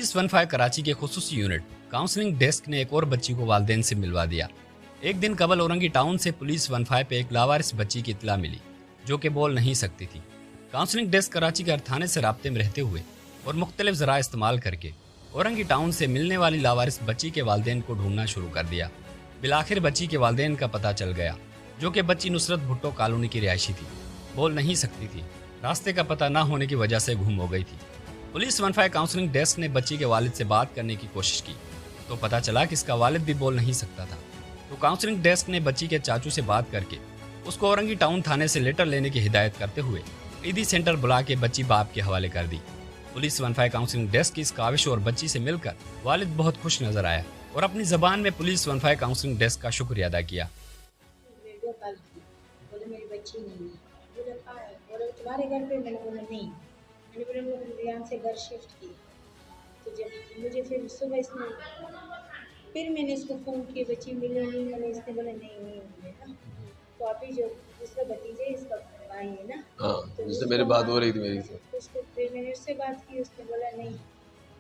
Police 15 Karachi के खुसूसी unit counselling desk ने एक और बच्ची को वालिदैन से मिलवा दिया। एक दिन कबल औरंगी टाउन से पुलिस 15 पे एक लावारिस बच्ची की इत्तला मिली जो कि बोल नहीं सकती थी। काउंसलिंग डेस्क कराची के हर थाने से राब्ते में रहते हुए और मुख्तलिफ ज़रा इस्तेमाल करके औरंगी टाउन से मिलने वाली लावारिस बच्ची के वालिदैन को ढूंढना शुरू कर दिया। बिलाखिर बच्ची के वालिदैन का पता चल गया, जो कि बच्ची नुसरत भुट्टो कॉलोनी की रिहायशी थी। बोल नहीं सकती थी, रास्ते का पता ना होने की वजह से गुम हो गई थी। पुलिस 15 काउंसलिंग डेस्क ने बच्ची के वालिद से बात करने की कोशिश की तो पता चला कि इसका वालिद भी बोल नहीं सकता था। तो काउंसलिंग डेस्क ने बच्ची के चाचू से बात करके उसको औरंगी टाउन थाने से लेटर लेने की हिदायत करते हुए ईदी सेंटर बुला के बच्ची बाप के हवाले कर दी। पुलिस 15 काउंसलिंग डेस्क की इस काविश और बच्ची से मिलकर वालिद बहुत खुश नजर आया और अपनी जबान में पुलिस 15 काउंसलिंग डेस्क का शुक्रिया अदा किया। वीडियो कॉल की, बोले मेरी बच्ची नहीं है। बोले कहाँ है? बोले तुम्हारे घर पे। मैंने बोला नहीं। मैंने बोला यहाँ से घर शिफ्ट की। तो जब मुझे फिर सुबह इसने फिर मैंने इसको फ़ोन किया, बच्ची मिली नहीं। मैंने इसने बोला नहीं मिले ना। तो अभी जो दूसरा भतीजे इसका भाई है ना, हाँ, तो जिससे मेरी बात हो रही थी मेरी से। उसको फिर मैंने उससे बात की, उसने बोला नहीं।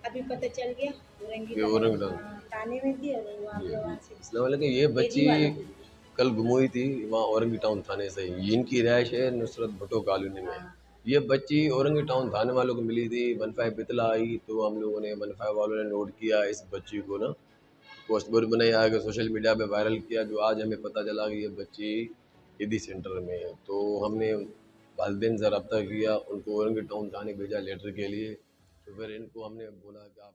अभी पता चल गया ये औरंगी टाउन। थाने में थी और वहाँ पे वहाँ से लेकिन ये बच्ची डेरी वालों को दी। कल गुम हुई थी वहाँ औरंगी टाउन थाने से। इनकी रिहाइश है नुसरत भुट्टो कॉलोनी में। ये बच्ची औरंगी टाउन थाने वालों को मिली थी। 15 इत्तला आई तो हम लोगों ने 15 वालों ने नोट किया इस बच्ची को ना, पोस्ट बोर्ड बनाई, आगे सोशल मीडिया पे वायरल किया। जो आज हमें पता चला कि ये बच्ची ईदी सेंटर में है, तो हमने वालिदैन से रब्ता किया, उनको औरंगी टाउन थाने भेजा लेटर के लिए। तो फिर इनको हमने बोला कि आप